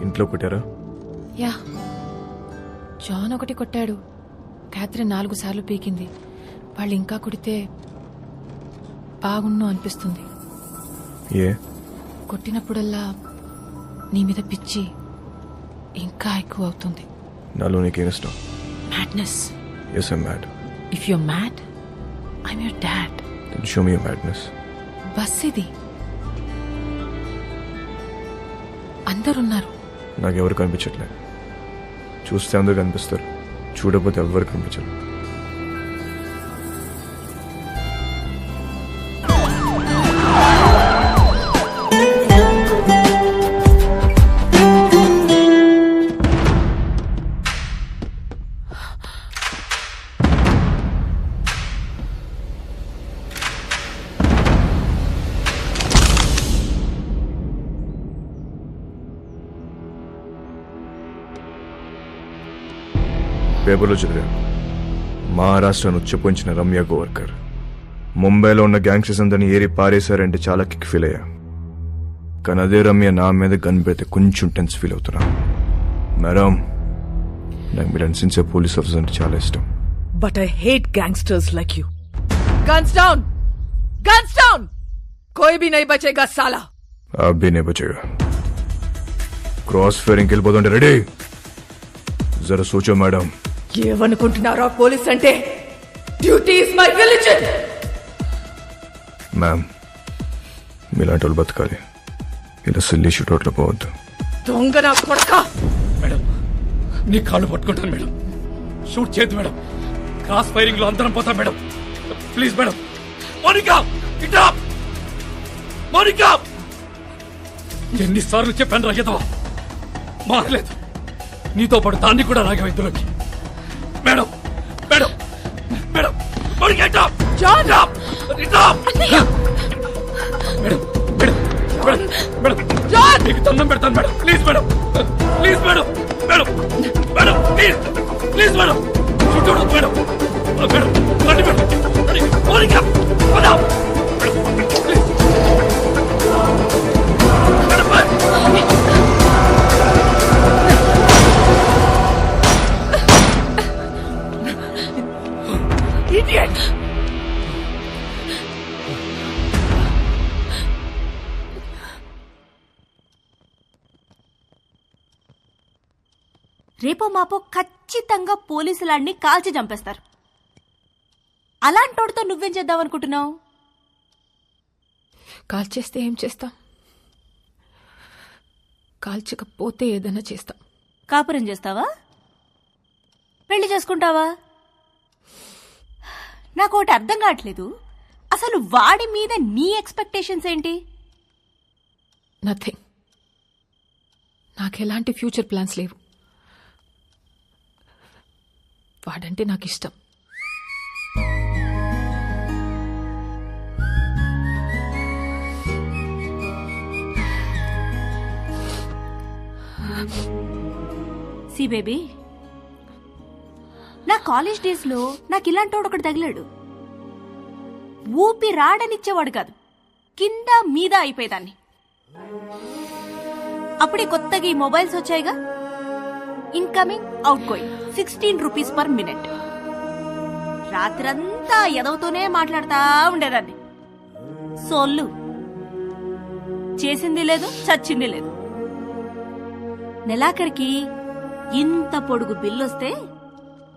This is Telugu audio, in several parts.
ఇంట్లో కొట్టారా? యా, జాన్ ఒకటి కొట్టాడు, క్యాథరిన్ 4 సార్లు పీకింది. వాళ్ళు ఇంకా కొడితే బాగుండు అనిపిస్తుంది. ఏ? కొట్టినప్పుడల్లా నీ మీద పిచ్చి ఇంకా ఎక్కువ అవుతుంది. నాలో నీకేం ఇష్టం? Madness. Yes, I'm mad. If you're mad, I'm your dad. Then show me your madness. Bus ఇది, అందరున్నారు. నాకెవరు కనిపించట్లేదు. చూస్తే అందరు కనిపిస్తారు, చూడకపోతే ఎవరు కనిపించరు. పేపర్లో చదివా, మహారాష్ట్రను ఉచ్చపోయించిన రమ్య గోవర్కర్ ముంబైలో ఉన్న గ్యాంగ్స్టర్స్ అందరినీ ఏరి పారేశారంటే చాలా కిక్ ఫీల్ అయ్యా. కానీ అదే రమ్య నా మీద గన్ పెడితే కొంచెం టెన్స్ ఫీల్ అవుతున్నా. మేడం, నాకు మీరు అనిసించే పోలీస్ ఆఫీసర్ అంటే చాలా ఇష్టం. But I hate gangsters like you. Guns down! Guns down! कोई भी नहीं बचेगा साला. అబ్బి నే బచేగా. క్రాస్ ఫైరింగ్కి వెళ్ళిపోతుంటే రెడీ. జరా సోచో మేడం. ఏమనుకుంటున్నారా పోలీస్ అంటే? Duty is my religion. Ma'am, మీలాంటి వాళ్ళు బతకాలి, ఇలా సిల్లీ షూట్అవుట్లో పోవద్దు. దొంగ నా కొడక. మేడం, నీ కాళ్ళు పట్టుకుంటాను మేడం. షూట్ చేయద్దు మేడం. క్రాస్ ఫైరింగ్ లో అందరం పోతాం మేడం. Please madam. మోనికా, ఇట్రా. మోనికా, ఎన్నిసార్లు చెప్పాను రాగేదవా, మారలేదు. నీతో పాటు దాన్ని కూడా రాగేవా ఇందులోకి. మేడం, మేడం, మేడం, మోనికా ఇట్రా. జాన్, ఇట్రా. Madam, madam, madam, madam, John, మీకు దండం పెడతాను madam. Please madam, please madam, madam, madam, please, please madam. చూడదు మేడం, మేడం, రండి మేడం, రండి. మోనికా, వదా. Madam, please. Madam, bye. idiot. రేపో మాపో ఖచ్చితంగా పోలీసులాడిని కాల్చి చంపేస్తారు. అలాంటోడితో నువ్వేం చేద్దామనుకుంటున్నావు? కాల్చేస్తే ఏం చేస్తాం? కాల్చకపోతే ఏదైనా చేస్తాం. కాపురం చేస్తావా? పెళ్లి చేసుకుంటావా? నాకు ఒకటి అర్థం కావట్లేదు, అసలు వాడి మీద నీ ఎక్స్పెక్టేషన్స్ ఏంటి? నథింగ్. నాకెలాంటి ఫ్యూచర్ ప్లాన్స్ లేవు. వాడంటే నాకు ఇష్టం. సి బేబీ, నా కాలేజ్ డేస్ లో నాకు ఇలాంటోడు ఒకటి తగిలాడు. ఊపి రాడనిచ్చేవాడు కాదు, కింద మీద అయిపోయేదాన్ని. అప్పుడే కొత్తగా ఈ మొబైల్స్ వచ్చాయిగా, incoming outgoing 16 rupees per minute. రాత్రంతా ఎదవుతూనే మాట్లాడుతా ఉండేదాన్ని. సోళ్ళు చేసింది లేదు, చచ్చింది లేదు. నెలాఖరికి ఇంత పొడుగు బిల్లొస్తే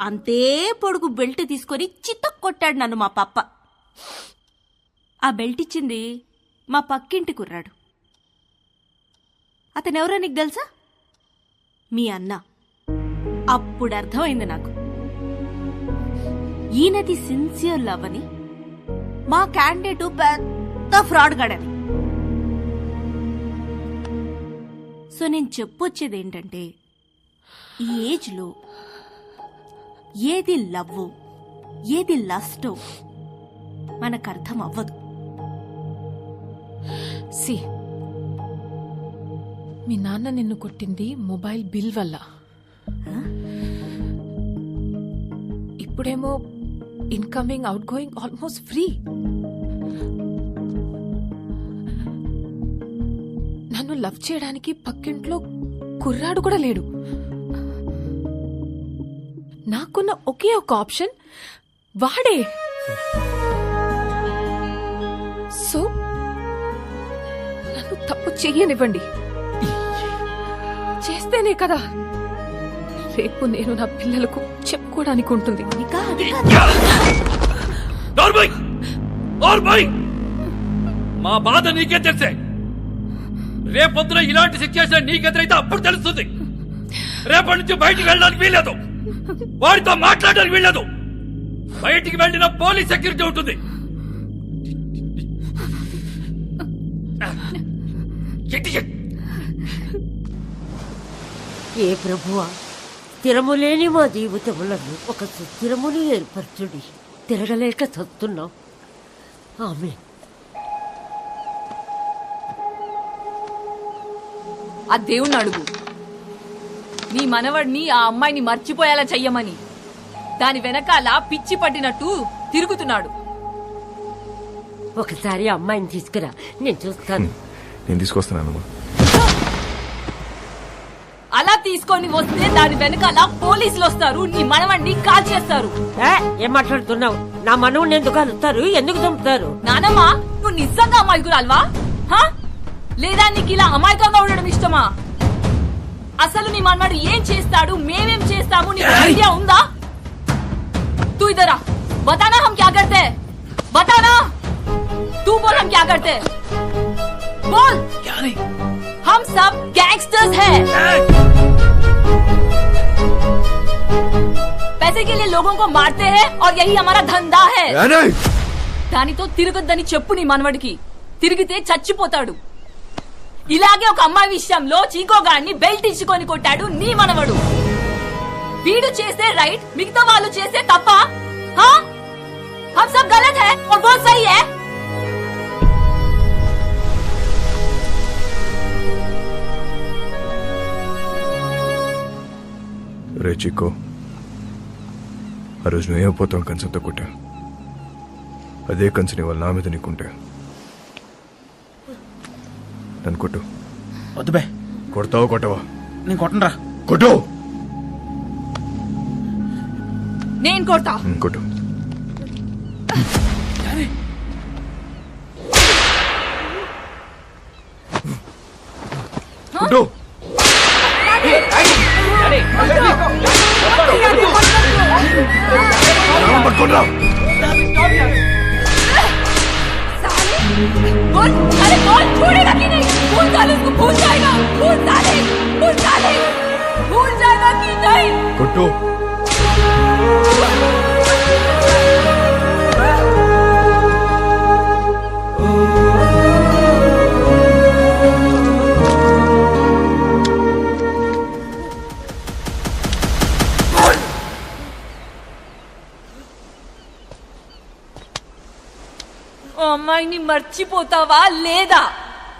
అంతే పొడుగు బెల్ట్ తీసుకొని చితక్ కొట్టాడు నన్ను మా పప్ప. ఆ బెల్ట్ ఇచ్చింది మా పక్కింటి కుర్రాడు. అతనెవరో నీకు తెలుసా? మీ అన్న. అప్పుడు అర్థమైంది నాకు, ఈయనది సిన్సియర్ లవ్ అని, మా క్యాండిడేట్ పెద్ద ఫ్రాడ్ గాడని. సో నేను చెప్పొచ్చేది ఏంటంటే, ఈ ఏజ్లో ఏది లవ్ ఏది లస్టో మనకు అర్థం అవ్వదు. సి, మీ నాన్న నిన్ను కొట్టింది మొబైల్ బిల్ వల్ల. ఇప్పుడేమో incoming out going almost free. నన్ను లవ్ చేయడానికి పక్కింట్లో కుర్రాడు కూడా లేడు. నాకున్న ఒకే ఒక ఆప్షన్ వాడే. సో నన్ను తప్పు చెయ్యనివ్వండి. చేస్తేనే కదా రేపు నేను నా పిల్లలకు చెప్పుకోవడానికి ఉంటుంది. మా బాధ నీకే తెలిసే. రేపొద్దున ఇలాంటి సిచ్యువేషన్ నీకెదురైతే అప్పుడు తెలుస్తుంది. రేపటి నుంచి బయటికి వెళ్ళడానికి వీల్లేదు, వాడితో మాట్లాడడానికి వీల్లేదు. బయటికి వెళ్ళిన పోలీస్ సెక్యూరిటీ ఉంటుంది. ఏ ప్రభువా, స్థిరములేని మా జీవితములను ఒక సుస్థిరముని ఏర్పరచుడి. తిరగలేక చస్తున్నాం. ఆమె ఆ దేవుణ్ణి అడుగు, నీ మనవడిని ఆ అమ్మాయిని మర్చిపోయేలా చెయ్యమని. దాని వెనకాల పిచ్చి పట్టినట్టు తిరుగుతున్నాడు. ఒకసారి అమ్మాయిని తీసుకురా, నేను చూస్తాను. నేను తీసుకొస్తున్నాను. అలా తీసుకొని వస్తే దాని వెనకాల పోలీసులు వస్తారు, నీ మనవడిని కాల్ చేస్తారు. ఏం మాట్లాడుతున్నావు? నా మనవుని ఎందుకు అలుస్తారు? ఎందుకు చంపుతారు? నానమ్మా, నువ్వు నిజంగా అమాయకురాల్వా? లేదా నీకు ఇలా అమాయకంగా ఉండడం ఇష్టమా? అసలు నీ మనవాడు ఏం చేస్తాడు, మేమేం చేస్తాము, నీకు ఐడియా ఉందా? तू इधर आ, बताना हम क्या करते हैं, बताना. तू बोल हम क्या करते हैं, बोल. क्या नहीं? हम सब गैंगस्टर्स हैं. पैसे के लिए लोगों को मारते हैं और यही हमारा धंधा है. దానితో తిరగొద్దని చెప్పు నీ మనవడికి. తిరిగితే చచ్చిపోతాడు. ఇలాగే ఒక అమ్మాయి విషయంలో చీకోగాన్ని బెల్ట్ ఇచ్చుకొని కొట్టాడు నీ మనవడు. వీడు చేస్తే రైట్, మిగతా వాళ్ళు చేస్తే తప్ప? हम सब गलत है और वो सही है. రే చిక్కో, ఆ రోజు నువ్వేమైపోతాం కంచంతో కొట్టా. అదే కంచని వాళ్ళు నా మీద నీకుంటే నన్ను కొట్టు. వద్దు బే. కొడతావా కొట్టవా? నేను కొట్టనరా. కొట్టు. నేను కొడతా. కొట్టు. కొట్టు. పట్టుకోండి. बोल, अरे बोल, छोड़ेगा कि नहीं? भूल साले उसको, भूल जाएगा. भूल साले, भूल साले, भूल जाएगा कि नहीं? కొట్టు. అమ్మాయిని మర్చిపోతావా లేదా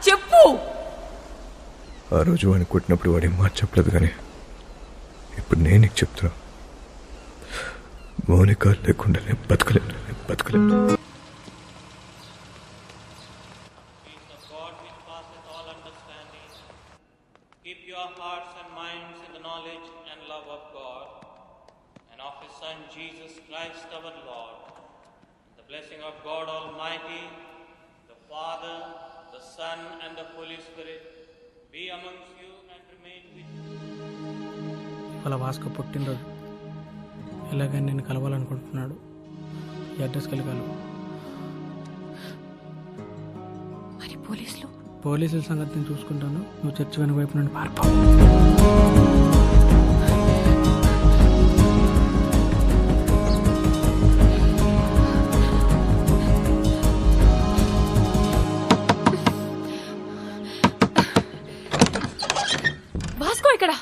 చెప్పు. ఆ రోజు వాడిని కొట్టినప్పుడు వాడి మాట చెప్పలేదు, కానీ ఇప్పుడు నేను నీకు చెప్తున్నా. మౌనిక లేకుండా నేను బతకలేను. Keep your hearts and minds in the knowledge and love of God and of His Son Jesus Christ our Lord. The blessing of God Almighty, the Father, the Son and the Holy Spirit be amongst you and remain with you. వాళ్ళ వాస్కో పుట్టినరోజు ఎలాగైనా నేను కలవాలనుకుంటున్నాడు. ఈ అడ్రస్కి వెళ్ళి కలవు. మరి పోలీసుల సంగతి నేను చూసుకుంటాను. నువ్వు చర్చి వెనుక వైపు నుండి పారిపో. వాస్కో ఇక్కడ.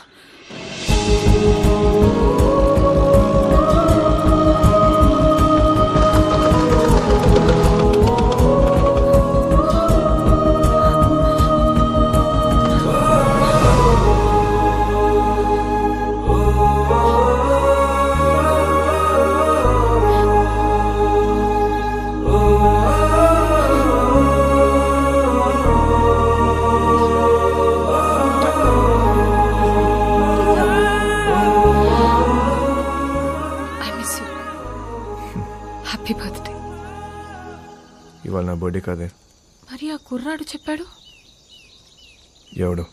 Happy birthday. ఇవాళ నా బర్త్డే కాదే. మరి ఆ కుర్రాడు చెప్పాడు ఎవడు?